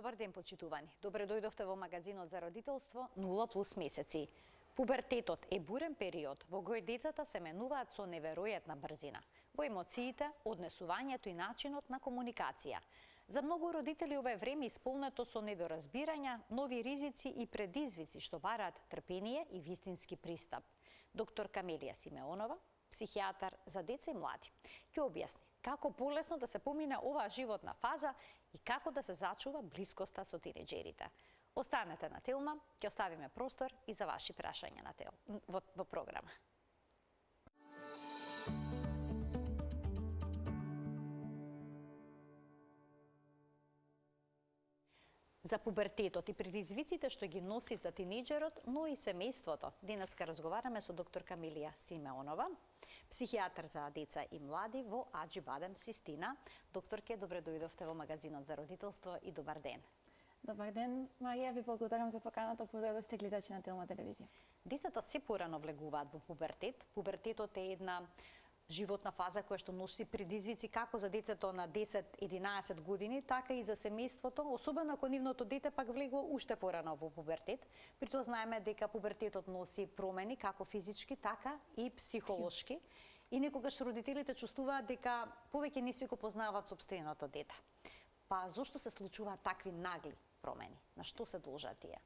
Добар ден, почитувани. Добре дојдовте во магазинот за родителство 0+ месеци. Пубертетот е бурен период во кој децата се менуваат со неверојатна брзина во емоциите, однесувањето и начинот на комуникација. За многу родители ова е време исполнето со недоразбирања, нови ризици и предизвици што бараат трпение и вистински пристап. Доктор Камелија Симеонова, психијатар за деца и млади, ќе објасни како полесно да се помине оваа животна фаза и како да се зачува блискоста со тинеџерите. Останете на Телма, ќе оставиме простор и за ваши прашања на во програма. За пубертетот и предизвиците што ги носи за тинеџерот, но и семејството. Денеска разговараме со доктор Камелија Симеонова, психијатар за деца и млади во Аџибадем, Систина. Докторке, добре дојдовте во магазинот за родителство и добар ден. Добар ден, Марија, ви благодарам за поканата, поздрави сте гледачи на Телма телевизија. Децата се порано влегуваат во пубертет. Пубертетот е една животна фаза која што носи предизвици како за децето на 10-11 години, така и за семејството, особено ако нивното дете пак влегло уште порано во пубертет. При тоа знаеме дека пубертетот носи промени како физички, така и психолошки. И некогаш родителите чувствуваат дека повеќе не си го познаваат сопственото дете. Па зошто се случуваат такви нагли промени? На што се должат тие?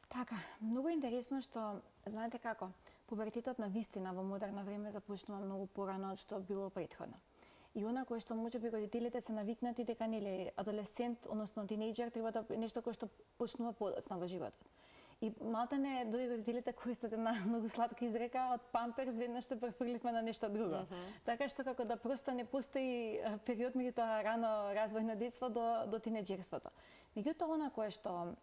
Така, многу интересно што, знаете како, пубертетот на вистина во модерно време започнува многу порано од што било претходно. И она кое што можеби родителите се навикнати дека нели адолесцент, односно тинејџер треба да нешто кое што почнува подоцна во животот. И малтене дури родителите користат една многу сладка изрека од памперс веднаш се префрливме на нешто друго. Така што како да просто не постои период меѓу тоа рано развојно детство до тинеџерството. Меѓутоа она кое што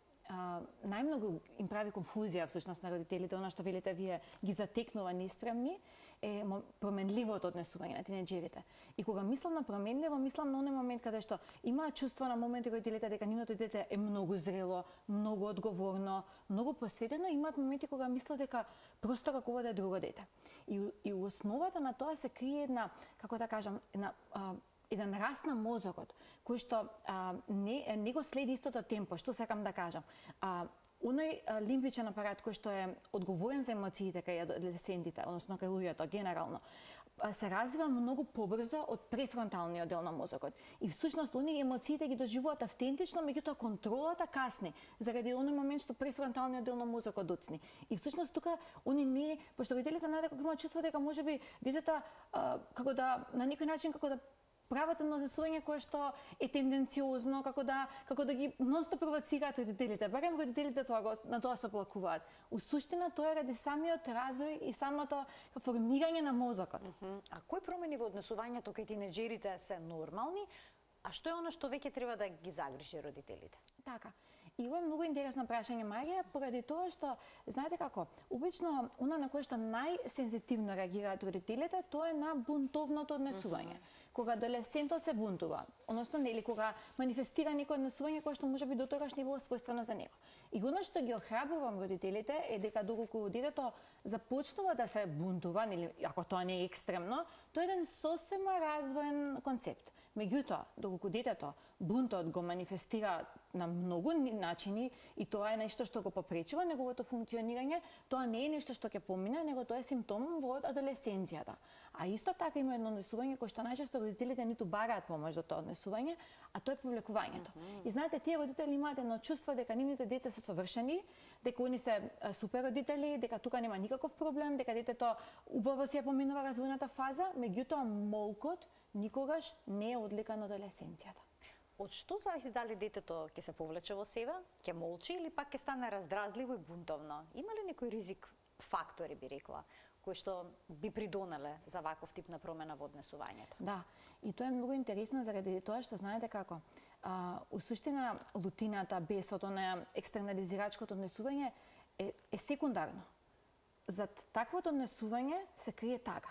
најмногу им прави конфузија всушност на родителите, она што велите вие ги затекнува неспремни, е променливото однесување на тинеџерите. И кога мислам на променливо, мислам на оној момент каде што има чувство на моменти родителите дека нивното дете е многу зрело, многу одговорно, многу посветено, имаат моменти кога мислат дека просто како ова да е друго дете. И у основата на тоа се крие една, како да кажам, еден раст на мозокот, кој што не го следи истото темпо, што сакам да кажам. Оној лимбичен апарат кој што е одговорен за емоциите кај адолесцентите, односно кај луѓето генерално, се развива многу побрзо од префронталниот дел на мозокот. И всушност оние емоциите ги доживуваат автентично, меѓутоа контролата касни, заради оној момент што префронталниот дел на мозокот доцни. И всушност тука они не, пошто родителите најдека имаат чувство дека можеби детето како да на некој начин како да прават едно однесување кое што е тенденциозно, како да ги ностоп провоцираат родителите. Барем родителите на тоа се оплакуваат. У суштина тоа е ради самиот развој и самото формирање на мозокот. А кои промени во однесувањето кај тинеџерите се нормални, а што е она што веќе треба да ги загрижи родителите? Така. И ова е многу интересно прашање, Марија, поради тоа што, знаете како, обично, она на кое што најсензитивно реагираат родителите, тоа е на бунтовното однесување. Кога адолесцентот се бунтува, односно нели кога манифестира некој однесување кое што можеби дотогаш не било својствено за него. И она што ги охрабрувам родителите е дека доколку детето започнува да се бунтува, нели ако тоа не е екстремно, тоа е еден сосема развоен концепт. Меѓутоа, доколку детето бунтот го манифестира на многу начини и тоа е нешто што го попречува неговото функционирање, тоа не е нешто што ќе помине, него тоа е симптом во адолесценцијата. А исто така има едно однесување кое што најчесто родителите ниту бараат помош за тоа однесување, а тоа е повлекувањето. И знаете, тие родители имаат едно чувство дека нивните деца се совршени, дека они се супер родители, дека тука нема никаков проблем, дека детето убаво си ја поминува развојната фаза, меѓутоа молкот никогаш не е одлика на адолесценцијата. Од што зависи дали детето ќе се повлече во себе, ќе молчи или пак ќе стане раздразливо и бунтовно? Има ли некој ризик фактори, би рекла, кои што би придонеле за ваков тип на промена во однесувањето? Да, и тоа е многу интересно заради тоа што знаете како, у суштина лутината, бесот, оне екстернализирачкото однесување е секундарно. Зад таквото однесување се крие тага.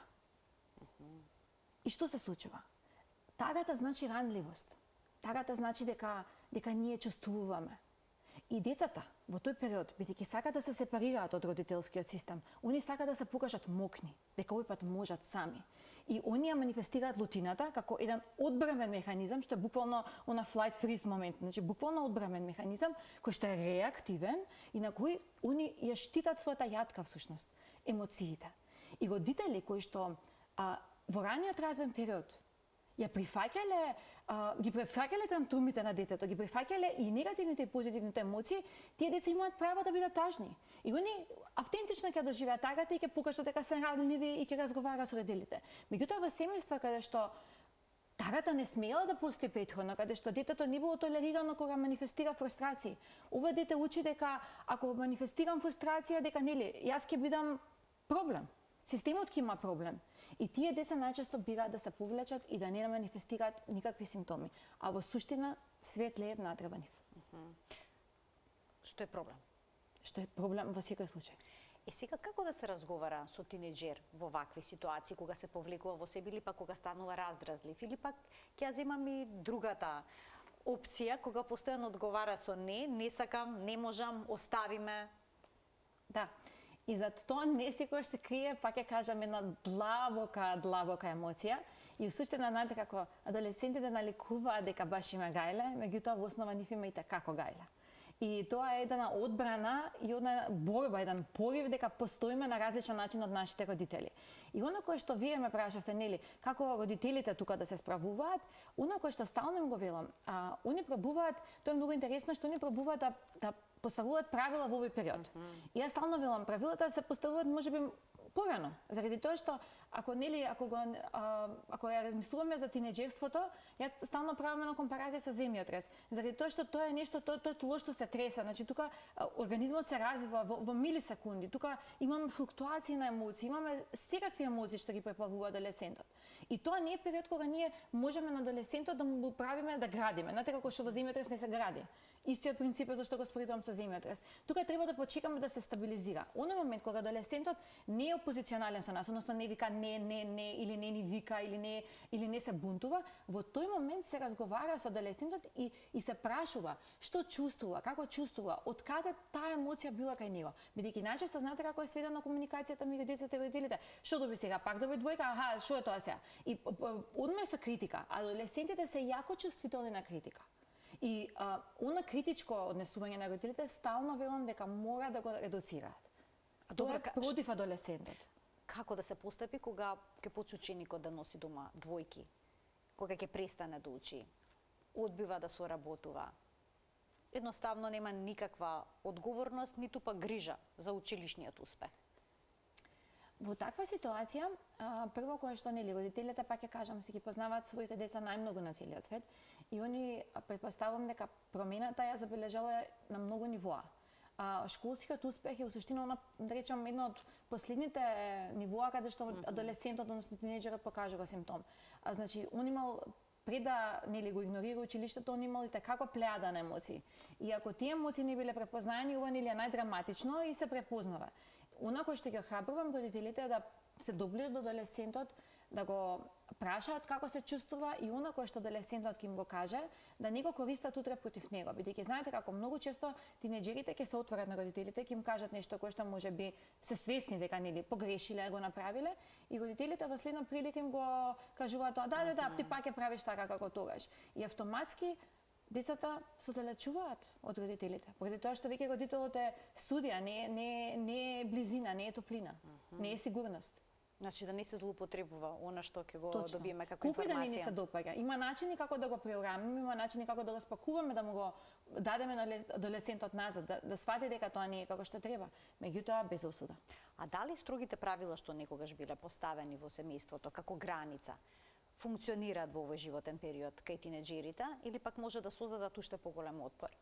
И што се случува? Тагата значи ранливост. Тагата значи дека ние чувствуваме. И децата во тој период, бидејќи сакаат да се сепарираат од родителскиот систем, они сакаат да се покажат мокни, дека овој пат можат сами. И они ја манифестираат лутината како еден одбрамен механизам, што е буквално на flight freeze момент, значи буквално одбрамен механизам кој што е реактивен и на кој они ја штитат својата јатка всушност, емоциите. И родители кои што во раниот развоен период ги прифаќале тантумите на детето, ги прифаќале и негативните и позитивните емоции, тие деца имаат право да бидат тажни. И они автентично ќе доживеат тагата и ќе покажат дека се радливи и ќе разговараат со родителите. Меѓутоа во семејства каде што тагата не смела да постои претходно, каде што детето не било толерирано кога манифестира фрустрации. Ова дете учи дека ако манифестирам фрустрација, дека нели јас ќе бидам проблем. Системот ќе има проблем. И тие деца најчесто бираат да се повлечат и да не манифестираат никакви симптоми. А во суштина свет лее внатре во нив. Што е проблем? Што е проблем во секој случај. Сега како да се разговара со тинеџер во вакви ситуации, кога се повлекува во себе или пак кога станува раздразлив, или пак ќе ја земам и другата опција, кога постојано одговара со не сакам, не можам, оставиме. Да. И зад тоа не секојаш се крие, пак ќе кажам, една длабока емоција. И во суштина, знаете како адолесцентите наликуваат дека баш има гајле, меѓутоа во основа нив има и како гајле. И тоа е една одбрана и една борба, еден порив дека постоиме на различен начин од нашите родители. И оно кое што вие ме прашавте, нели, како родителите тука да се справуваат, оно кое што стално им го велам, они пробуваат, тоа е многу интересно што они пробуваат да поставуваат правила во овој период. И јас стално велам, правилата се поставуваат можеби порано, заради тоа што ако ја размислуваме за тинеџерството, ја стално правиме на компарација со земјотрес, заради тоа што тоа е нешто, тоа е тло што се тресе, значи тука организмот се развива во милисекунди, тука имаме флуктуации на емоции, имаме секакви емоции што ги преплавува адолесцентот. И тоа не е период кога ние можеме на адолесцентот да му правиме да градиме, знаете како што во земјотрес не се гради. Истиот принцип е зашто го споредувам со земјотрес. Тука треба да почекаме да се стабилизира. Оној момент кога адолесцентот не е опозиционален со нас, односно не вика не или не ни вика или не се бунтува, во тој момент се разговара со адолесцентот и се прашува што чувствува, како чувствува, од каде таа емоција била кај него. Бидејќи најчесто знаете како е сведена комуникацијата меѓу децата и родителите. Што доби сега? Пак доби двојка? Аха, што е тоа сега? И одме со критика. Адолесцентите се јако чувствителни на критика. И она критичко однесување на родителите стално велам дека мора да го редуцираат. Тоа е против адолесцентот. Како да се постапи кога ќе почне ученикот да носи дома двојки? Кога ќе престане да учи? Одбива да соработува? Едноставно нема никаква одговорност, ниту па грижа за училишниот успех. Во таква ситуација, прво кое што нели родителите, пак ќе кажам, се ги познаваат своите деца најмногу на целиот свет и они претпоставувам дека промената ја забележала на многу нивоа. Школскиот успех е усуштина да речам едно од последните нивоа каде што адолесцентот, односно тинеџерот покажува симптом. Значи, он имал пред да нели го игнорира училиштето, он имал и како плејада на емоции. И ако тие емоции не биле препознаени, ова нели е најдраматично и се препознава. Она кој што ги охрабрувам родителите е да се доближат до адолесцентот, да го прашаат како се чувствува и она кое што адолесцентот ќе им го каже, да не го користат утре против него. Бидејќи знаете како многу често тинеџерите ќе се отворат на родителите, ќе им кажат нешто кое што можеби се свесни дека нели погрешиле, го направиле и родителите во следна прилика им го кажуваат тоа, да, ти пак ќе правиш така како тогаш. И автоматски децата се оддалечуваат од родителите, поради тоа што веќе родителот е судија, не е близина, не е топлина, не е сигурност. Значи да не се злоупотребува она што ќе го добиеме како информација. Колку и да не се допаѓа, има начини како да го преурамиме, има начини како да го спакуваме, да му го дадеме на адолесцентот назад, да свати дека тоа не е како што треба, меѓутоа без осуда. А дали строгите правила што некогаш биле поставени во семејството како граница функционираат во овој животен период кај тинеџерите или пак може да создадат уште поголем отпор?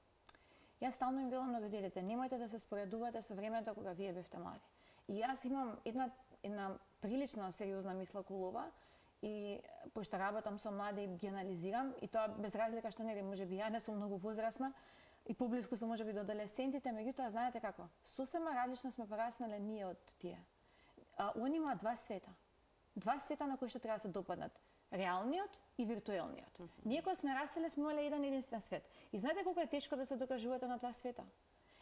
Јас стално им велам на родителите, немојте да се споредувате со времето кога вие бевте млади. И јас имам една прилично сериозна мисла околу ова и пошто работам со млади ги анализирам и тоа без разлика што нели можеби ја не сум многу возрастна и поблиску сум можеби до адолесцентите, меѓутоа знаете како, сосема различно сме пораснале ние од тие. Они имаат два света на кои што треба да се допаднат. Реалниот и виртуелниот. Ние кога сме растеле сме имале еден единствен свет. И знаете колку е тешко да се докажувате на два света?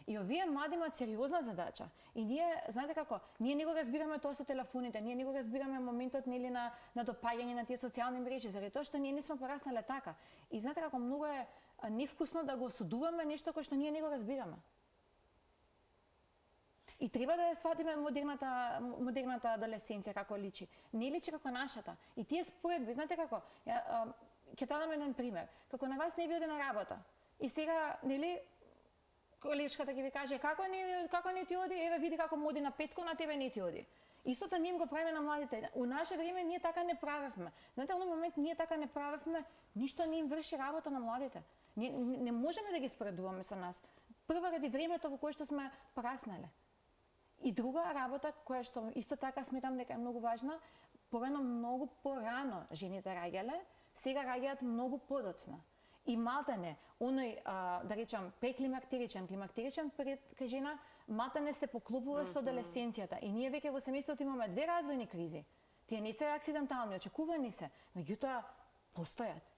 И овие млади имаат сериозна задача. И ние, знаете како, ние не го разбираме тоа со телефоните, ние не го разбираме моментот нели на допаѓање на тие социјални мрежи, заради тоа што ние не сме пораснале така. И знаете како многу е невкусно да го осудуваме нешто кое што ние не го разбираме. И треба да ја сватиме модерната адолесценција како личи. Не личи како нашата. И тие споредби, знаете како, ќе дадам еден пример. Како на вас не ви оди на работа. И сега, нели, колешката ќе ви каже како не ти оди, еве види како му оди на петко, на тебе не ти оди. Истото ние го правиме на младите. У наше време ние така не правевме. Знаете, во момент ние така не правевме, ништо не им врши работа на младите. Не можеме да ги споредуваме со нас. Прво ради времето во кое што сме пораснале. И друга работа која што исто така сметам дека е многу важна, многу порано жените раѓале, сега раѓаат многу подоцна. И малтане, оној, да речам, преклимактеричен, климактеричен период кај жена, малтане се поклопува со адолесценцијата. И ние веќе во семејството имаме две развојни кризи. Тие не се акцидентални, очекувани се, меѓутоа постојат.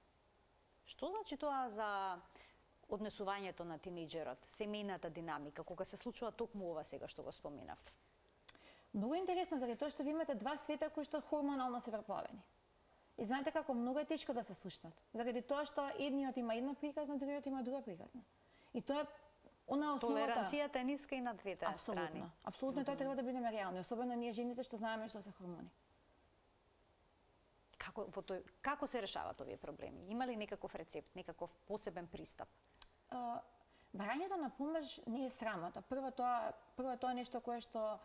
Што значи тоа за однесувањето на тинејџерот, семејната динамика, кога се случува токму ова сега што го споменавте? Многу интересно, заради тоа што ви имате два света кои што хормонално се преплавени. И знаете како многу е тешко да се слушнат, заради тоа што едниот има една приказна, другиот има друга приказна. И тоа е она основата. Толеранцијата е ниска и на двете страни. Апсолутно, тоа треба да бидеме реални, особено ние жените што знаеме што се хормони. Како се решаваат овие проблеми? Има ли некаков рецепт, некаков посебен пристап? Барањето на помош не е срамота. Прво тоа е нешто кое што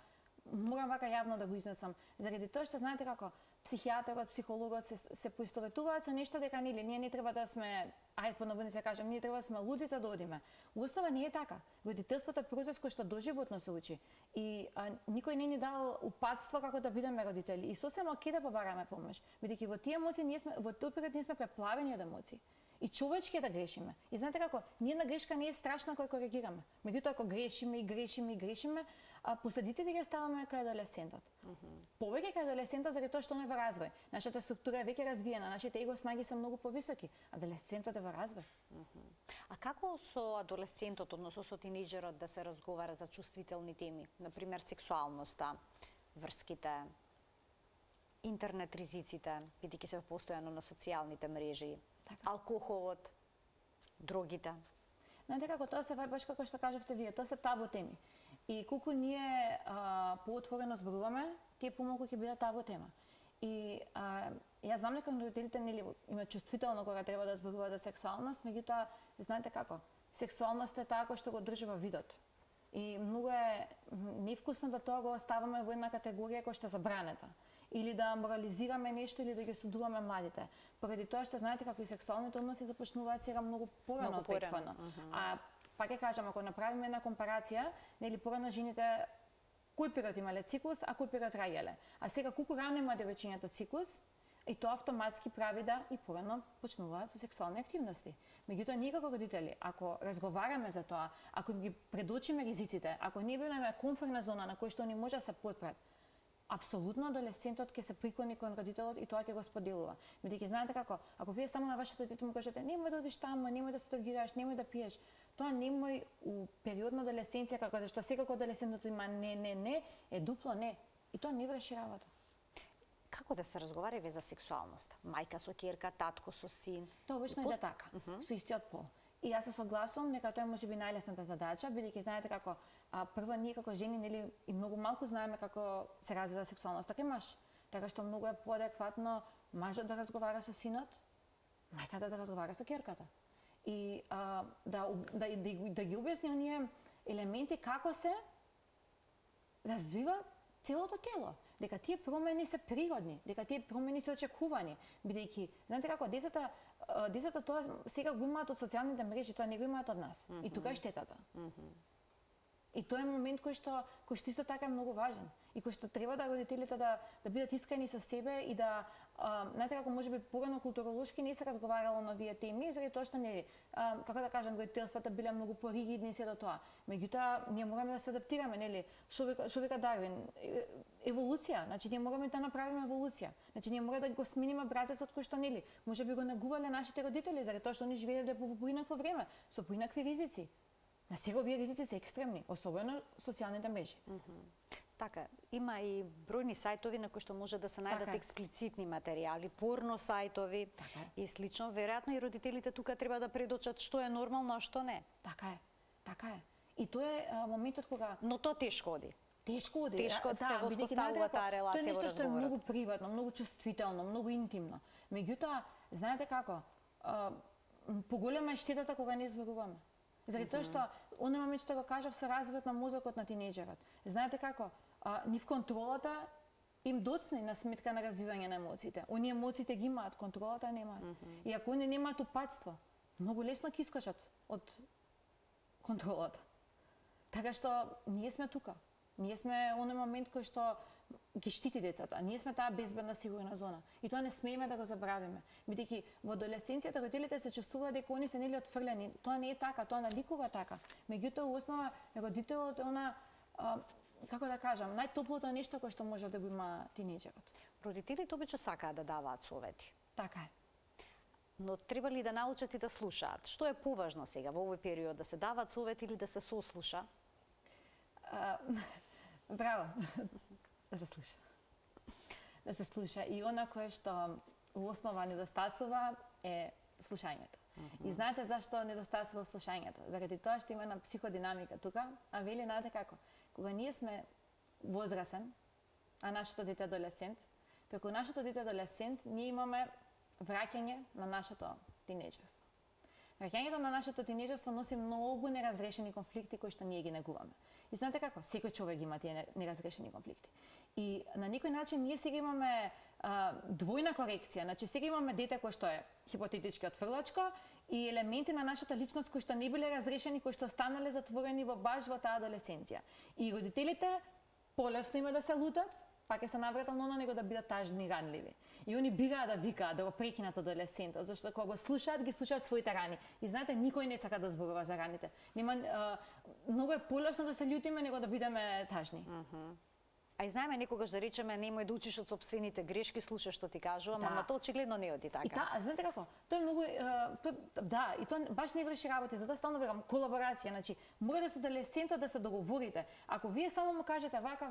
морам вака јавно да го изнесам, заради тоа што знаете како психијатрот, психологот се поистоветуваат со нешто дека нели ние не треба да сме, ајде понаводни се кажам, ние треба да сме луди за да одиме. Уостава не е така. Родителството е процес кој што доживотно се учи и никој не ни дал упатство како да бидеме родители. И сосема окей да побараме помош, бидејќи во тие емоции во тој период ние сме преплавени од емоции. И човечки е да грешиме. И знаете како, ниједна грешка не е страшна која коригираме. Меѓутоа ако грешиме, последиците ги оставаме кај адолесцентот. Повеќе кај адолесцентот заради тоа што он е во развој. Нашата структура е веќе развиена, нашите его снаги се многу повисоки. Адолесцентот е во развој. А како со адолесцентот, односно со тинејџерот да се разговара за чувствителни теми, например сексуалноста, врските, интернет ризиците, бидејќи се постојано на социјалните мрежи, алкохолот, дрогите? Знаете како, тоа се баш како што кажавте вие, тоа се табу теми. И колку ние поотворено зборуваме, тие помалку ќе бидат табу тема. И јас знам дека родителите нели има чувствително кога треба да зборуваат за сексуалност, меѓутоа знаете како, сексуалноста е таа која што го држи во видот. И многу е невкусно да тоа го оставаме во една категорија која што е забранета. Или да морализираме нешто или да ги осудуваме младите. Поради тоа што знаете како и сексуалните односи започнуваат сега многу порано од претходно. А пак ќе кажам, ако направиме една компарација, нели порано жените кој период имале циклус, а кој период раѓале. А сега колку рано има девојчињата циклус, и тоа автоматски прави да и порано почнуваат со сексуални активности. Меѓутоа ние како родители, ако разговараме за тоа, ако ги предочиме ризиците, ако не бидеме комфортна зона на која што они може да се подпрат, апсолутно адолесцентот ќе се приклони кон родителот и тоа ќе го споделува. Бидејќи знаете како, ако вие само на вашето дете му кажете немој да одиш таму, немој да се дрогираш, немој да пиеш, тоа немој у период на адолесценција како што секако адолесцентот има не, е дупло не. И тоа не врши работа. Како да се разговара за сексуалност? Мајка со ќерка, татко со син? Тоа обично е така, со истиот пол. И јас се согласувам дека тоа е можеби најлесната задача, бидејќи знаете како прво ние како жени нели и многу малку знаеме како се развива сексуалноста кај маж. Така што многу е поадекватно мажот да разговара со синот, мајката да разговара со ќерката. И да ги објасни оние елементи како се развива целото тело, дека тие промени се природни, дека тие промени се очекувани, бидејќи знаете како децата тоа сега го имаат од социјалните мрежи, тоа не го имаат од нас. И тука е штетата. И тоа е момент кој што исто така е многу важен и кој што треба да родителите да бидат искрени со себе и да знаете како можеби порано културолошки не се разговарало на овие теми, заради тоа што не како да кажам родителствата биле многу поригидни се до тоа. Меѓутоа ние мораме да се адаптираме, нели? Што вика Дарвин, еволуција, значи ние мораме да направиме еволуција. Значи ние мора да го смениме образецот кој што нели можеби го негувале нашите родители заради тоа што они живееле во поинакво време, со поинакви ризици. На сега овие ризици се екстремни, особено социјалните мрежи. Така, има и бројни сајтови на кои што може да се најдат Така е. експлицитни материјали, порно сајтови Така е. и слично. Веројатно и родителите тука треба да предочат што е нормално, а што не. Така е. Така е. И тоа е моментот кога Но то тешко оди. тешко оди. Тешко се воспоставува таа релација Тоа е нешто во што е разговорот. многу приватно, многу чувствително, многу интимно. Меѓутоа, знаете како? Поголема е штетата кога не зборуваме. Заради тоа што оној момент што го кажав со развојот на мозокот на тинејџерот. Знаете како? Нив контролата им доцне на сметка на развивање на емоциите. Оние емоциите ги имаат, контролата немаат. И ако они немаат упатство, многу лесно ќе искочат од контролата. Така што ние сме тука. Ние сме оној момент кој што ги штити децата. Ние сме таа безбедна сигурна зона. И тоа не смееме да го забравиме. Бидејќи во адолесценцијата родителите се чувствуваат дека они се нели отфрлени. Тоа не е така, тоа наликува така. Меѓутоа, во основа, родителот е она, како да кажам, најтоплото нешто кое што може да го има тинејџерот. Родителите обично сакаат да даваат совети. Така е. Но треба ли да научат и да слушаат? Што е поважно сега во овој период, да се даваат совети или да се сослуша? Браво. Да се слуша. Да се слуша. И она кое што во основа недостасува е слушањето. И знаете зашто недостасува слушањето? Заради тоа што има една психодинамика тука, а вели знаете како? Кога ние сме возрасен, а нашето дете адолесцент, преку нашето дете адолесцент ние имаме враќање на нашето тинејџерство. Враќањето на нашето тинејџерство носи многу неразрешени конфликти кои што ние ги негуваме. И знаете како? Секој човек има тие неразрешени конфликти. И на некој начин ние сега имаме двојна корекција. Значи сега имаме дете кој што е хипотетички отфрлачко и елементи на нашата личност кои што не биле разрешени, кои што останале затворени во баш во таа адолесценција. И родителите полесно има да се лутат, па ќе се навратат на оно него да бидат тажни и ранливи. И они бираат да викаат, да го прекинат адолесцентот, зашто кога го слушаат, ги слушаат своите рани. И знаете, никој не сака да зборува за раните. Нема, многу е полесно да се љутиме него да бидеме тажни. А и знаеме некогаш да речеме немој да учиш од сопствените грешки, слушаш што ти кажувам, ама тоа очигледно не оди така. И знаете како? Тоа е многу да, и тоа баш не врши работа, затоа стално верам колаборација, значи мора да се адолесцентот да се договорите. Ако вие само му кажете вака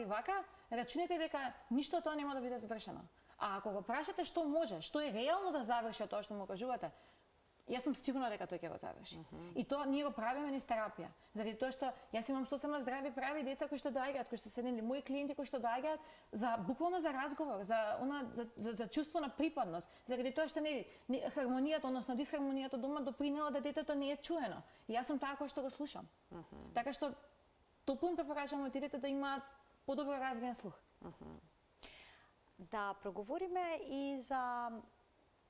и вака, рачунете дека ништо тоа нема да биде завршено. А ако го прашате што може, што е реално да заврши тоа што му кажувате, јас сум сигурна дека тој ќе го заврши. И тоа ние го правиме низ терапија. Заради тоа што јас имам сосема здрави прави деца кои што доаѓаат, кои што се мои клиенти кои што доаѓаат за буквално за разговор, за чувство на припадност. Заради тоа што хармонијата, односно дисхармонијата дома допринела да детето не е чуено. И јас сум таа која што го слушам. Така што топло препорачувам родителите да имаат подобро развиен слух. Да проговориме и за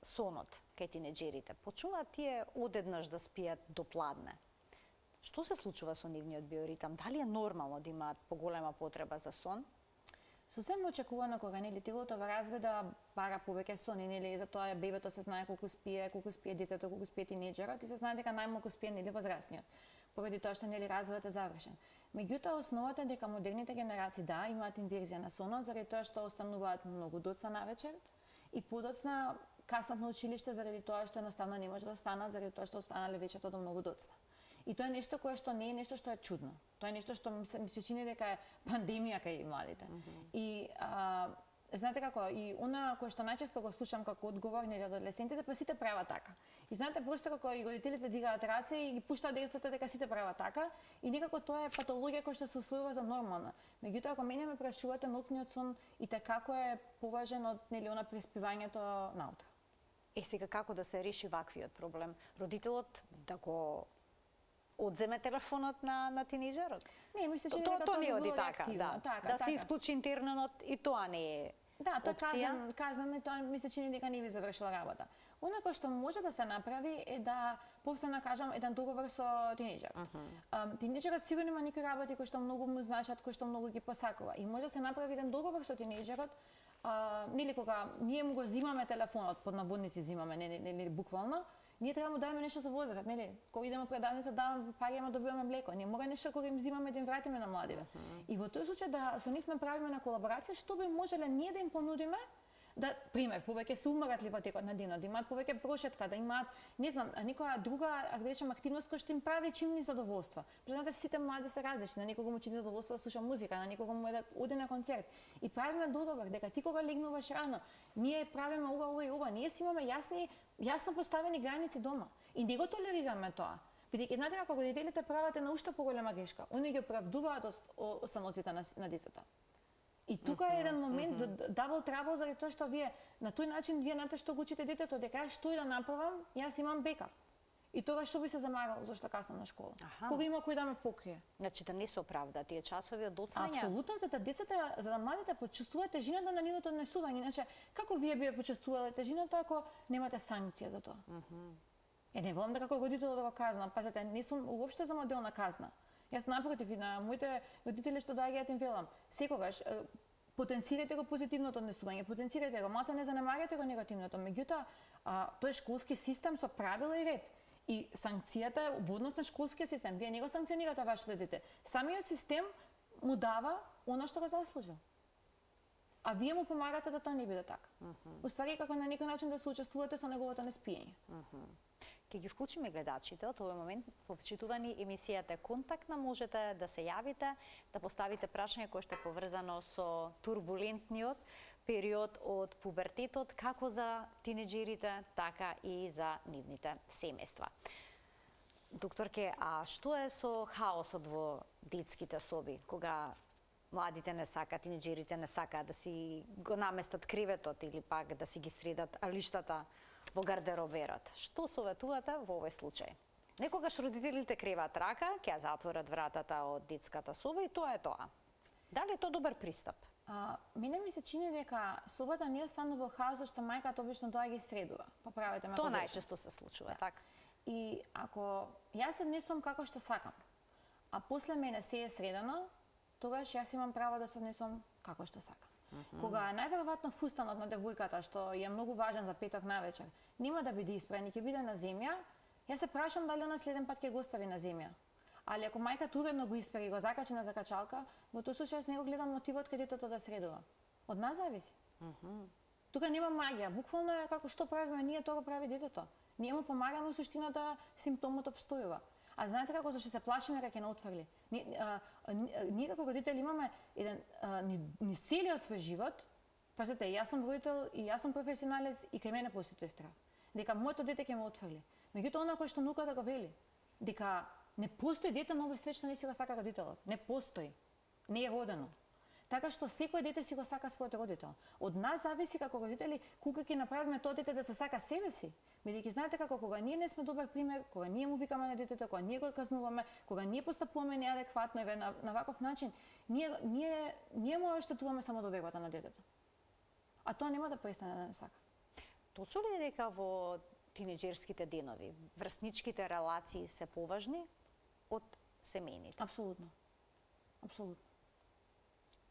сонот кај тинеџерите. Почнуваат тие одеднаш да спијат до пладне. Што се случува со нивниот биоритам? Дали е нормално да имаат поголема потреба за сон? Сосем очекувано кога нели телото во развој да бара повеќе сон и нели затоа бебето се знае колку спие детето, колку спие тинеџерот и се знае дека најмалку спие нели возрастниот. Поради тоа што нели развојот е завршен. Меѓутоа основата е дека модерните генерации да имаат инверзија на сонот заради тоа што остануваат многу доцна навечер и подоцна каснат на училиште заради тоа што едноставно не може да станат заради тоа што останале вечерта до многу доцна. И тоа е нешто кое што не е нешто што е чудно. Тоа е нешто што ми се чини дека е пандемија кај младите. И знаете како, и она кое што најчесто го слушам како одговор на адолесцентите, па сите прават така. И знаете просто како и родителите дигаат раце и ги пуштаат децата дека сите прават така и некако тоа е патологија која што се усвојува за нормална. Меѓутоа ако мене ме прашувате, ноќниот сон и како е поважен од нели она преспивањето наутро. Сега како да се реши ваквиот проблем? Родителот да го одземе телефонот на тинеџерот? Не, мислам че тоа не оди така, да се така. исклучи интернетот и тоа не е. Да, тоа е казано и тоа мисля че дека не би завршила работа. Она кој што може да се направи е да повторно кажам еден договор со тинеџерот. Тинеџерот сигурно има некои работи кои што многу му значат, кои што многу ги посакува и може да се направи еден договор со тинеџерот. Нели кога ние му го зимаме телефонот, под наводници зимаме, не буквално, ние треба му даваме нешто за возраст, нели? Кога идеме предавница, даваме пари, ама добиваме млеко. Ние мора нешто кога им зимаме да им вратиме на младиве. И во тој случај да со нив направиме на колаборација, што би можеле ние да им понудиме, Да, пример, повеќе се уморат ли во текот на денот, да имаат повеќе прошетка, да имаат, не знам, некоја друга, да речем, активност која што им прави чимни задоволства. Знаете, сите млади се различни, на некого му чини задоволство да слуша музика, на некого му е да оди на концерт. И правиме додобар дека ти кога легнуваш рано, ние правиме ова и ова, ние си имаме јасно поставени граници дома и не го толерираме тоа. Бидејќи знаете како родителите прават една уште поголема грешка, они ги оправдуваат останоците на децата. И тука е еден момент дабл трабл заради тоа што вие на тој начин вие знаете што го учите детето дека што и да направам, јас имам бекап. И тогаш што би се замарал зашто каснам на школа. Кога има кој да ме покрие. Значи да не се оправда тие часови од доцнање. Апсолутно, за да децата, за да младите почувствуваат тежината на нивното однесување. Иначе како вие би почувствувале тежината ако немате санкција за тоа? Не волам да како родител да го казнам. Пазете, не сум уопште за модел на казна. Јас напротив и на моите родители што доаѓаат им велам, секогаш потенцирајте го позитивното однесување, потенцирајте го, мате не занемарете го негативното. Меѓутоа, тој е школски систем со правила и ред. И санкцијата е во однос на школскиот систем. Вие не го санкционирате вашето дете. Самиот систем му дава она што го заслужил. А вие му помагате да тоа не биде така. Уствари како на некој начин да се учествувате со неговото неспиење. Ке ги вклучиме гледачите од овој момент, почитувани емисијата Контактна, можете да се јавите, да поставите прашање кое што е поврзано со турбулентниот период од пубертетот, како за тинеџерите, така и за нивните семејства. Докторке, а што е со хаосот во детските соби, кога младите не сакаат, тинеџерите не сакаат да си го наместат креветот или пак да си ги средат алиштата во гардероберот? Што советувате во овој случај? Некогаш родителите креваат рака, ќе ја затворат вратата од детската соба и тоа е тоа. Дали е тоа добар пристап? Мене ми се чини дека собата не останува во хаос, што мајката обично тоа ги средува. Поправете ме. Тоа најчесто се случува, така. И ако јас однесувам како што сакам, а после мене се е средено, тогаш јас имам право да се однесувам како што сакам. Кога најверојатно фустанот на девојката, што е многу важен за петок навечер, нема да биде испран и ќе биде на земја, јас се прашам дали она следен пат ќе го остави на земја. Али ако мајката уредно го испери и го закачи на закачалка, во тој случај јас не го гледам мотивот кај детето да средува. Од нас зависи. Тука нема магија, буквално е како што правиме ние, тоа го прави детето. Ние му помагаме во суштина да симптомот обстојува. А знаете како зашто се плашиме дека ќе не отфрли? Ние како родители имаме еден низ целиот свој живот, пазете, јас сум родител и јас сум професионалец и кај мене постои тој страх. Дека моето дете ќе ме отфрли. Меѓутоа она кој што науката го вели, дека не постои дете на овој свет што не си го сака родителот. Не постои. Не е родено. Така што секој дете си го сака својот родител. Од нас зависи како родители кога ќе направиме тоа дете да се сака себе си. Бидејќи знаете како кога ние не сме добар пример, кога ние му викаме на детето, кога ние го казнуваме, кога ние постапуваме неадекватно и на ваков начин, ние му оштетуваме самодовербата на детето. А тоа нема да престане да не сака. Точно ли е дека во тинеџерските денови врсничките релации се поважни од семејните? Апсолутно. Апсолутно.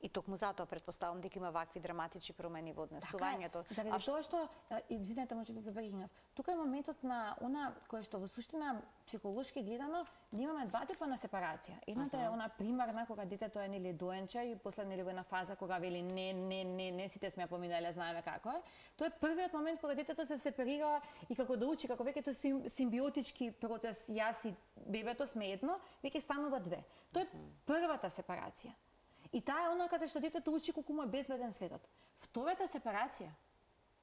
И токму затоа претпоставам дека има вакви драматични промени во однесувањето. Така заради тоа што, извинете, може би прекинав. Тука е моментот на она кој што во суштина психолошки гледано, ние имаме два типа на сепарација. Едната е она примарна кога детето е нели доенче и после нели во една фаза кога вели не сите сме ја поминале, знаеме како е. Тоа е првиот момент кога детето се сепарира и како да учи, како веќе тој симбиотички процес, јас и бебето сме едно, веќе станува две. Тоа е првата сепарација. И таа е она каде што детето учи колку му е безбеден светот. Втората сепарација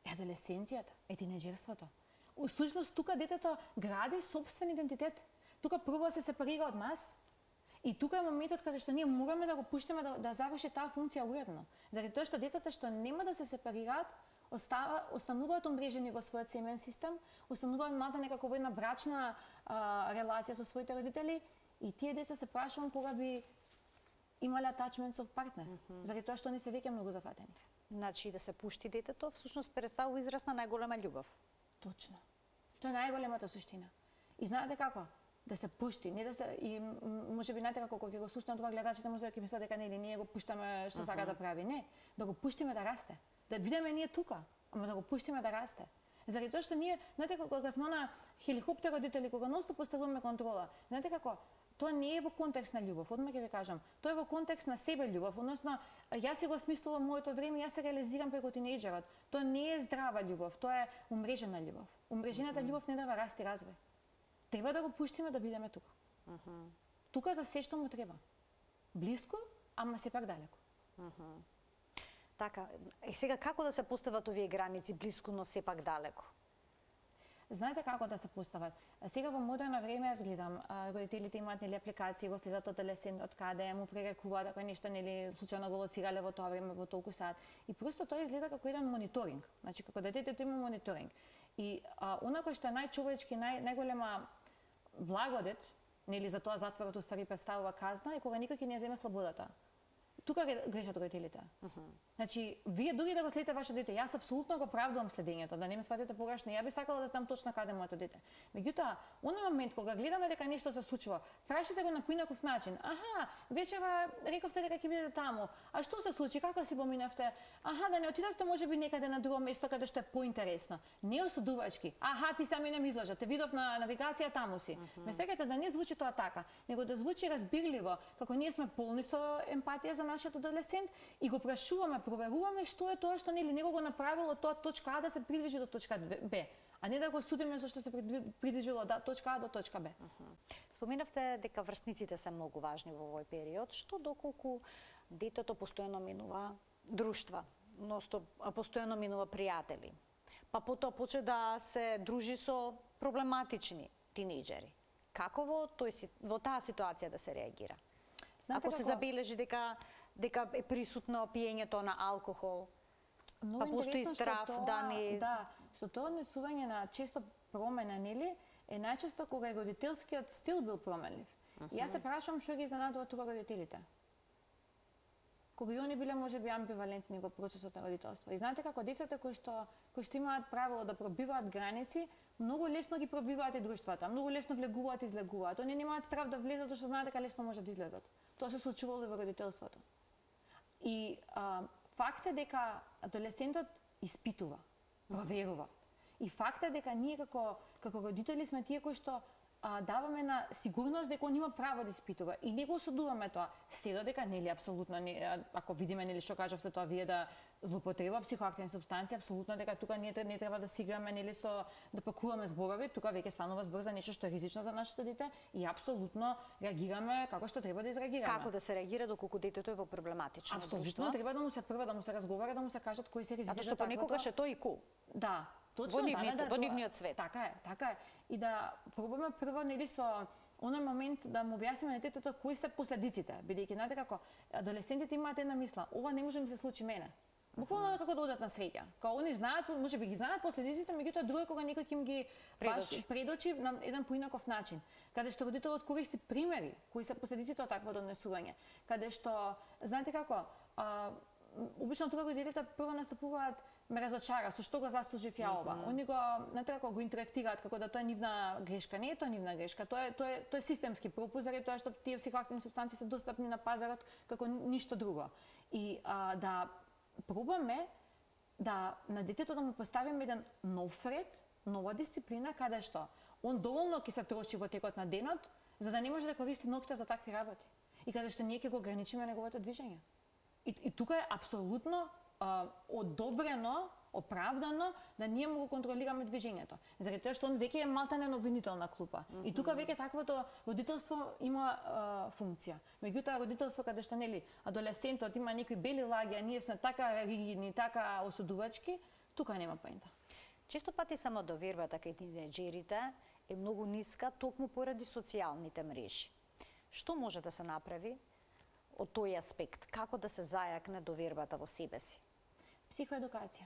е адолесценцијата, е тинеџерството. Всушност тука детето гради сопствен идентитет. Тука прво се сепарира од нас. И тука е моментот каде што ние мораме да го пуштиме да заврши таа функција уредно. Заради тоа што децата што нема да се сепарираат, остануваат умрежени во својот семеен систем, остануваат малку некако во една брачна релација со своите родители и тие деца се прашувам кога би имале атачмент со партнер, заради тоа што они се веќе многу зафатени. Значи да се пушти детето, всушност представува израз на најголема љубов. Точно. Тоа е најголемата суштина. И знаете како? Да се пушти, не да се и можеби знаете како кога ќе го слушнат ова гледачите може да ќе мислат дека нели ние го пуштаме што сака да прави, не, да го пуштиме да расте. Да бидеме ние тука, ама да го пуштиме да расте. Заради тоа што ние, знаете кога сме на хеликоптер родители, кога носно поставуваме контрола, знаете како, тоа не е во контекст на љубов, одма ќе ви кажам. Тоа е во контекст на себе љубов, односно јас си го смислувам моето време, јас се реализирам преку тинејџерот. Тоа не е здрава љубов, тоа е умрежена љубов. Умрежената љубов не дава раст и развој. Треба да го пуштиме да бидеме тука. Тука за се што му треба. Блиско, ама сепак далеко. Така, и сега како да се постават овие граници блиску, но сепак далеко? Знаете како да се постават? Сега во модерно време јас гледам, родителите имаат нели апликации, го следат аделесцентот каде му пререкуваат ако нешто нели случајно го лоцирале во тоа време во толку саат. И просто тоа изгледа како еден мониторинг. Значи како детето има мониторинг. И онако што е најчовечки, најголема благодет, нели за тоа затворот уствари представува казна, е кога никој ќе не земе слободата. Тука грешат родителите. Значи, вие дури да го следите ваше дете, јас апсолутно го правдувам следењето, да не ме сватите погрешно. Ја би сакала да знам точно каде е моето дете. Меѓутоа, оној момент кога гледаме дека нешто се случува, прашате го на поинаков начин. Аха, вечера рековте дека ќе бидете таму. А што се случи? Како си поминавте? Аха, да не отидовте можеби некаде на друго место каде што е поинтересно. Не осудувачки. Аха, ти сами не ми излажа, те видов на навигација таму си. Ме сеќате да не звучи тоа така, него да звучи разбирливо, како ние сме полни со емпатија за нашиот аделесцент и го прашуваме, проверуваме што е тоа што нели него го направило тоа точка А да се придвижи до точка Б, а не да го судиме зашто се придвижило од точка А до точка Б. Споминавте дека врсниците се многу важни во овој период, што доколку детето постојано минува друштва, постојано минува пријатели, па потоа почне да се дружи со проблематични тинејџери. Како во таа ситуација да се реагира? Знаете ако се забележи дека е присутно пиењето на алкохол, па постои страф да не... Да, што тоа однесување на често промена, нели, е најчесто кога и родителскиот стил бил променлив. И јас се прашувам што ги изненадува тука родителите. Кога и они биле можеби амбивалентни во процесот на родителство. И знаете како децата кои што имаат правило да пробиваат граници, многу лесно ги пробиваат и друштвата, многу лесно влегуваат и излегуваат. Они немаат страв да влезат зашто знаат дека лесно може да излезат. Тоа се случувало и во родителството. И факт е дека аделесцентот испитува, проверува. И факт е дека ние како родители сме тие кои што даваме на сигурност дека он има право да испитува и не го осудуваме тоа. Се додека нели апсолутно не, ако видиме нели што кажавте тоа вие да злоупотреба психоактивни супстанции, апсолутно дека тука не треба да си играме нели со да пакуваме зборови, тука веќе станува збор за нешто што е ризично за нашето дете и апсолутно реагираме како што треба да изреагираме. Како да се реагира доколку детето е во проблематично друштво? Апсолутно треба да му се да му се разговара, да му се кажат кои се ризиците. Затоа што понекогаш е тој и кул. Да. Точно, во нивниот свет. Така е. И да пробаме прво нели со оној момент да му објасниме на детето кои се последиците, бидејќи знаете како аделесцентите имаат една мисла, ова не може да ми се случи мене. Буквално како да одат на среќа. Као они знаат, можеби ги знаат последиците, меѓутоа друго кога некој ќе им ги предочи на еден поинаков начин, каде што родителот користи примери кои се последиците од такво однесување, каде што знаете како обично тука родителите прво настапуваат ме разочара, со што го заслужив ја ова. Они го го интерактираат како да тоа е нивна грешка. Не е тоа нивна грешка, тоа е системски пропуст заради тоа што тие психоактивни супстанции се достапни на пазарот како ништо друго. И да пробаме да на детето да му поставиме еден нов ред, нова дисциплина каде што он доволно ќе се троши во текот на денот за да не може да користи ноќта за такви работи. И каде што ние ќе го ограничиме неговото движење. И тука е апсолутно одобрено, оправдано да ние му го контролираме движењето. Заради тоа што он веќе е малтане обвинител на клупа. И тука веќе таквото родителство има функција. Меѓутоа родителство каде што нели аделесцентот има некои бели лаги, а ние сме така ригидни, така осудувачки, тука нема поента. Често пати самодовербата кај тинејџерите е многу ниска токму поради социјалните мрежи. Што може да се направи од тој аспект? Како да се зајакне довербата во себе си? Психоедукација.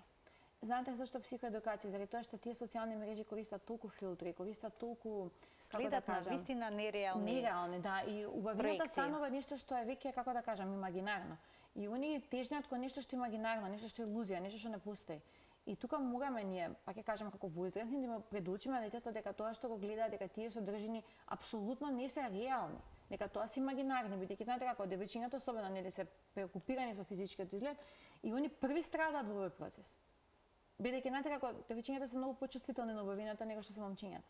Знаете зашто психоедукација? Заради тоа што тие социјални мрежи користат толку филтри, користат толку следат на вистина нереални. Нереални, да, и убавината станува нешто што е веќе како да кажам имагинарно. И они тежнат кон нешто што е имагинарно, нешто што е илузија, нешто што не постои. И тука мораме ние, па ќе кажам како возрастни, да му предучиме детето дека тоа што го гледа, дека тие содржини апсолутно не се реални. Дека тоа се имагинарни, бидејќи знаете како девојчињата особено нели се преокупирани со физичкиот изглед и они први страдаат во овој процес. Бидејќи знаете како девојчињата се многу почувствителни на убавината него што се момчињата.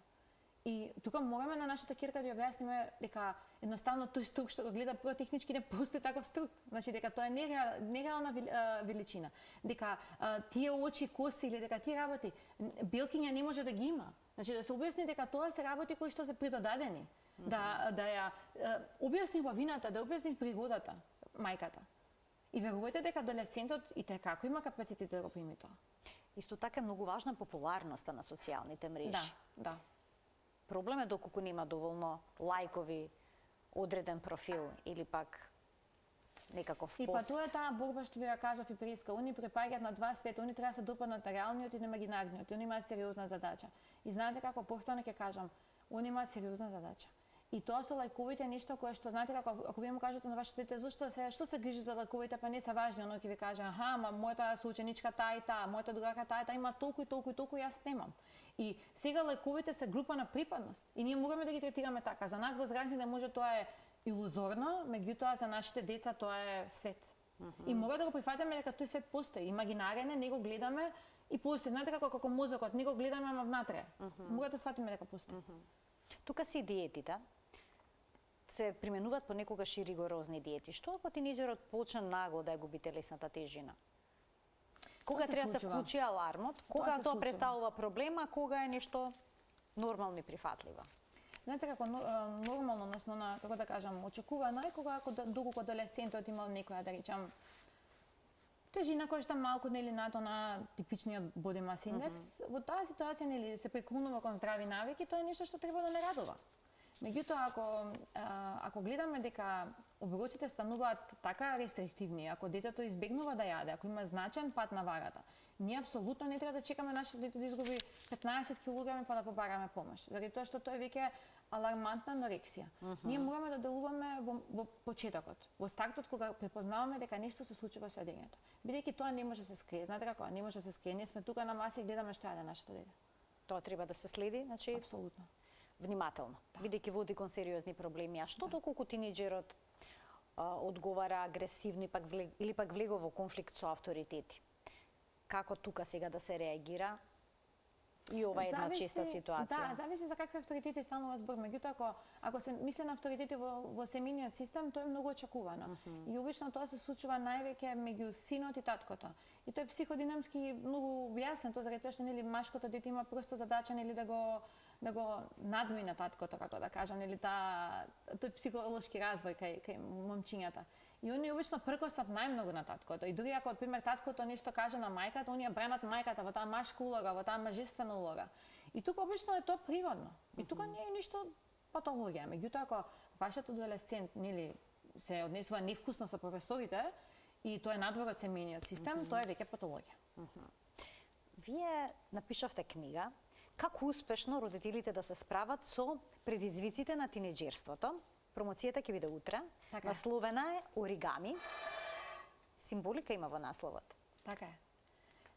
И тука мораме на нашата кирка да ја објасниме дека едноставно тој струк што го гледа прво технички не постои таков струк. Значи дека тоа е нереална величина. Дека тие очи, коси или дека тие работи белкиња не може да ги има. Значи да се објасни дека тоа се работи кои што се предодадени. Да ја објасни убавината, да објасни пригодата мајката. И верувајте дека адолесцентот и како има капацитет да го прими тоа. Исто така е многу важна популарноста на социјалните мрежи. Да. Проблем е доколку нема доволно лајкови, одреден профил или пак некаков пост. И па тоа е таа борба што ви ја кажав и преска. Они препаѓаат на два света, они треба да се допаднат на реалниот и на имагинарниот. Они имаат сериозна задача. И знаете како повторно ќе кажам, они имаат сериозна задача. И тоа со лајковите е нешто кое што знаете како ако вие му кажете на вашето дете што се грижи за лајковите, па не се важни, оно ќе ви каже аха, мојата соученичка таа и таа, мојата другарка таа има толку и толку и толку, јас немам. И сега лајковите се група на припадност и ние мораме да ги третираме така. За нас возрастните може тоа е илузорно, меѓутоа за нашите деца тоа е свет. И мора да го прифатиме дека тој свет постои, имагинарен е, него гледаме и постои. Знаете како мозокот, него гледаме ама внатре. Мора да сватиме дека постои. Тука се диетите. Се применуваат понекогаш и ригорозни диети. Што ако тинеџерот почне нагло да ја губи телесната тежина? Кога треба да се вклучи алармот? Кога тоа представува проблема, кога е нешто нормално и прифатливо? Знаете како нормално, односно како да кажам, очекувано е кога доколку адолесцентот има некоја да речам тежина која што малку нели над на типичниот body mass index, во таа ситуација нели се преклонува кон здрави навики, тоа е нешто што треба да не радува. Меѓутоа, ако гледаме дека оброците стануваат така рестриктивни, ако детето избегнува да јаде, ако има значаен пат на вагата, ние апсолутно не треба да чекаме нашето дете да изгуби 15 кг па да побараме помош. Заради тоа што тоа е веќе алармантна анорексија. Ние мораме да делуваме во почетокот, во стартот кога препознаваме дека нешто се случува со јадењето. Бидејќи тоа не може да се скрие. Знаете како? Не може да се скрие. Ние сме тука на маса и гледаме што јаде нашето дете. Тоа треба да се следи, значи апсолутно. Внимателно, бидејќи води кон сериозни проблеми. А што доколку тинеџерот одговара агресивно или пак влегува во конфликт со авторитети? Како тука сега да се реагира? И ова е една честа ситуација. Да, зависи за какви авторитети станува збор. Меѓутоа, ако се мисли на авторитети во семејниот систем, тоа е многу очекувано. И обично тоа се случува највеќе меѓу синот и таткото. И тоа е психодинамски многу објаснето, заради тоа што нели машкото дете има просто задача нели да го надмине таткото, како да кажам, нели тој психолошки развој кај момчињата. И они обично пркосат најмногу на таткото. И дури ако, од пример, таткото нешто каже на мајката, они ја бранат мајката во таа машка улога, во таа мажествена улога. И тука обично е тоа природно. И тука не е ништо патологија. Меѓутоа, ако вашиот адолесцент нели се однесува невкусно со професорите и тоа е надвор од семејниот систем, тоа е веќе патологија. Вие напишавте книга Како успешно родителите да се справат со предизвиците на тинеџерството. Промоцијата ќе биде утре. Така. Насловена е Оригами. Символика има во насловот. Така е.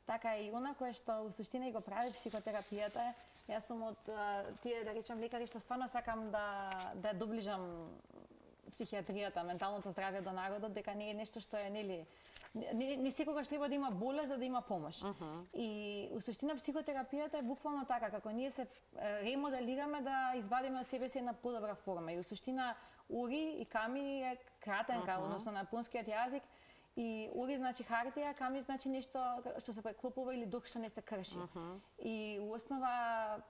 Така е и она кое што у суштина и го прави психотерапијата е, јас сум од тие да речам лекари што стварно сакам да доближам психијатријата, менталното здравје до народот, дека не е нешто што е нели не секогаш треба да има болест за да има помош. И у суштина психотерапијата е буквално така, како ние се ремоделираме да извадиме од себе си една подобра форма. И у суштина Ори и Ками е кратенка, односно на японскиот јазик. И Ори значи хартија, Ками значи нешто што се преклопува или дух што не се крши. И у основа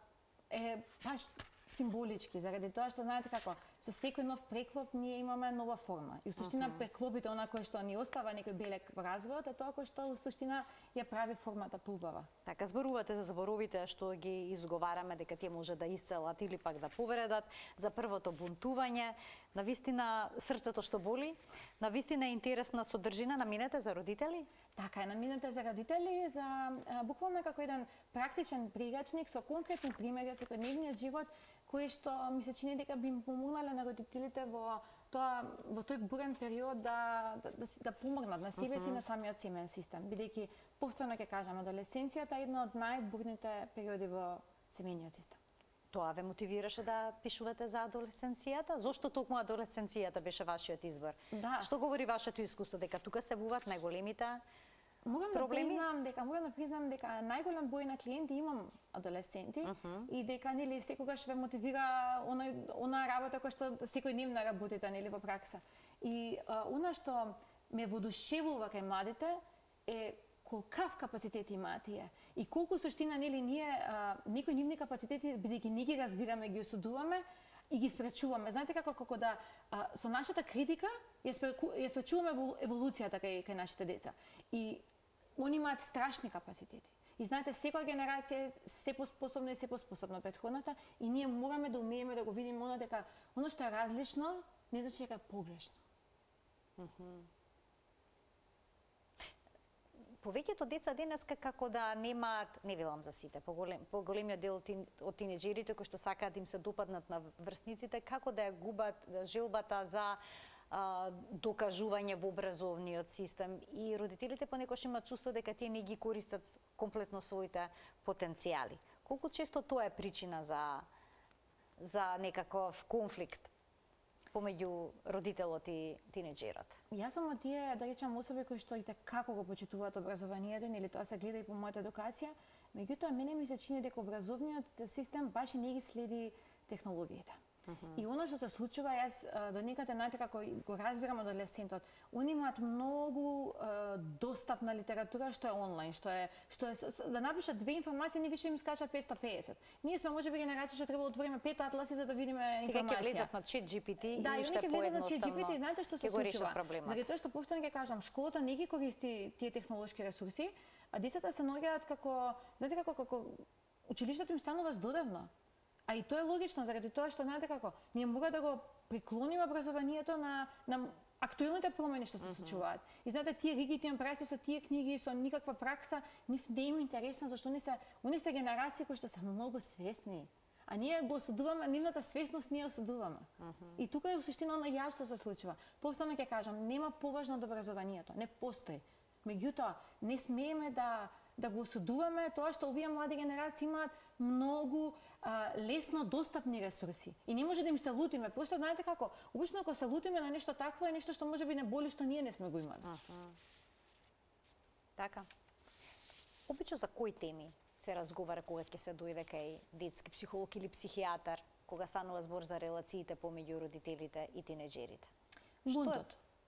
е баш символички, заради тоа што знаете како, со секој нов преклоп ние имаме нова форма. И у суштина преклопите она кој што ни остава некој белек во развојот, е тоа кој што у суштина ја прави формата поубава. Така, зборувате за зборовите што ги изговараме дека тие може да исцелат или пак да повредат, за првото бунтување, навистина срцето што боли, навистина интересна содржина наминете за родители? Така е, наминете за родители, за буквално како еден практичен прирачник со конкретни примери од секојдневниот живот, кои што ми се чини дека би им помогнале на родителите во тој бурен период да помогнат на себе си и на самиот семеен систем, бидејќи повторно ќе кажам, адолесценцијата е една од најбурните периоди во семејниот систем. Тоа ве мотивираше да пишувате за адолесценцијата? Зошто токму адолесценцијата беше вашиот избор? Да. Што говори вашето искуство дека тука се буваат најголемите Морам проблеми? Морам да признам дека најголем број на клиенти имам адолесценти и дека нели секогаш ве мотивира она работа која што секојдневно работите нели во пракса. И она што ме воодушевува кај младите е колкав капацитет имаат тие и колку суштина нели ние некои нивни капацитети бидејќи не ги разбираме, ги осудуваме и ги спречуваме. Знаете како да со нашата критика ја спречуваме еволуцијата кај нашите деца. И они имаат страшни капацитети. И знаете, секоја генерација е се поспособна и се поспособна од претходната и ние мораме да умееме да го видиме оно дека оно што е различно не значи дека е погрешно. Повеќето деца денеска како да немаат, не велам за сите, поголемиот дел од тинеџерите кои што сакаат да им се допаднат на врсниците, како да ја губат желбата за докажување во образовниот систем и родителите понекогаш имаат чувство дека тие не ги користат комплетно своите потенцијали. Колку често тоа е причина за некаков конфликт помеѓу родителот и тинеџерот? Јас сум од тие, да речам, особи кои што и како го почитуваат образованието, или тоа се гледа и по мојата едукација, меѓутоа мене ми се чини дека образовниот систем баш и не ги следи технологиите. И оно што се случува, јас до некаде знаете како го разбирам адолесцентот, они имаат многу достапна литература што е онлайн, што е да напишат две информации, не више им скачат 550. Ние сме можеби генерација што треба да отвориме 5 атласи за да видиме информација. Сега ќе влезат на ChatGPT и уште поедноставно. И знаете што се случува? Заради тоа што повторно ќе кажам, школата не ги користи тие технолошки ресурси, а децата се наоѓаат како, знаете како училиштето им станува здодевно. А и тоа е логично, заради тоа што знаете како, ние мора да го приклониме образованието на актуелните промени што се случуваат. И знаете, тие ригидни праци со тие книги, со никаква пракса, нив не им интересна, зашто они се генерации кои што се многу свесни. А ние го осудуваме, нивната свесност ние осудуваме. И тука е суштина на ја што се случува. Повторно ќе кажам, нема поважно од образованието, не постои. Меѓутоа, не смееме да го осудуваме тоа што овие млади генерации имаат многу лесно достапни ресурси. И не може да им се лутиме. Просто знаете како, обично ако се лутиме на нешто такво е нешто што можеби не боли што ние не сме го имали. Така. Обично за кои теми се разговара кога ќе се дојде кај детски психолог или психијатар, кога станува збор за релациите помеѓу родителите и тинеџерите?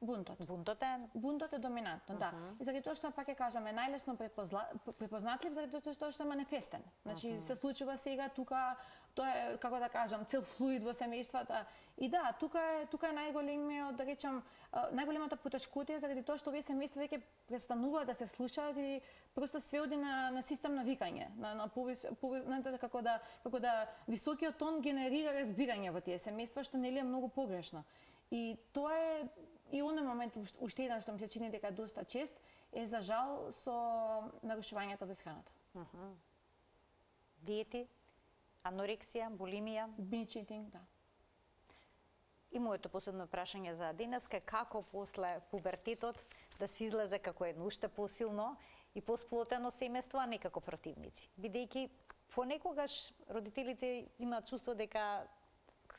Бунтот е доминантно, да. И заради тоа што пак ќе кажаме најлесно препознатлив заради тоа што е манифестен. Значи се случува сега тука, тоа е како да кажам цел флуид во семејствата. И да, тука е најголемиот, да речам, најголемата потешкотија заради тоа што овие семејства веќе престануваат да се слушаат и просто све оди на систем на викање, како да високиот тон генерира разбирање во тие семејства што нели е многу погрешно. И тоа е и оној момент уште еден што ми се чини дека е доста чест е за жал со нарушувањето во исхраната. Диети, анорексија, булимија, binge eating, да. И моето последно прашање за денеска е како после пубертетот да се излезе како едно уште посилно и посплотено семејство, а не како противници. Бидејќи понекогаш родителите имаат чувство дека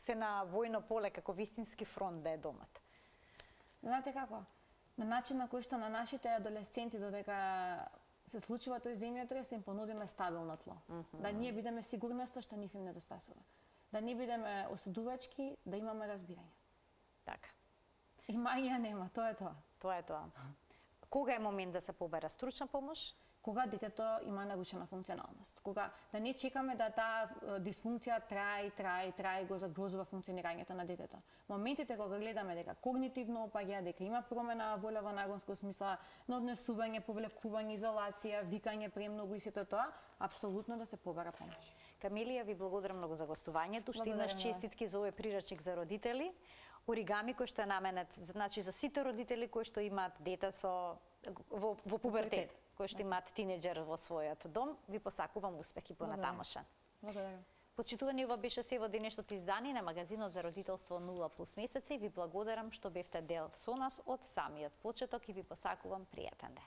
се на војно поле како вистински фронт да е домот. Знаете како? На начин на кој што на нашите адолесценти додека се случува тој земјотрес да им понудиме стабилно тло. Да ние бидеме сигурноста што нив им недостасува. Да не бидеме осудувачки, да имаме разбирање. Така. И магија нема, тоа е тоа. Тоа е тоа. Кога е момент да се побера стручна помош? Кога детето има нарушена функционалност. Кога да не чекаме да таа дисфункција трае, го загрозува функционирањето на детето. Моментите кога гледаме дека когнитивно опаѓа, дека има промена волево нагонско смисла на однесување, повлекување, изолација, викање премногу и сето тоа, апсолутно да се побара помош. Камелија, ви благодарам многу за гостувањето. Што имаш честитки за овој прирачник за родители. Оригами кој што е наменет, значи за сите родители кои што имаат дете во пубертет, кои што имаат тинеџер во својот дом, ви посакувам успех и понатамошен. Благодарам. Почитувани, ова беше се во денешното издание на магазинот за родителство 0+ месеци. Ви благодарам што бевте дел со нас од самиот почеток и ви посакувам пријатен ден.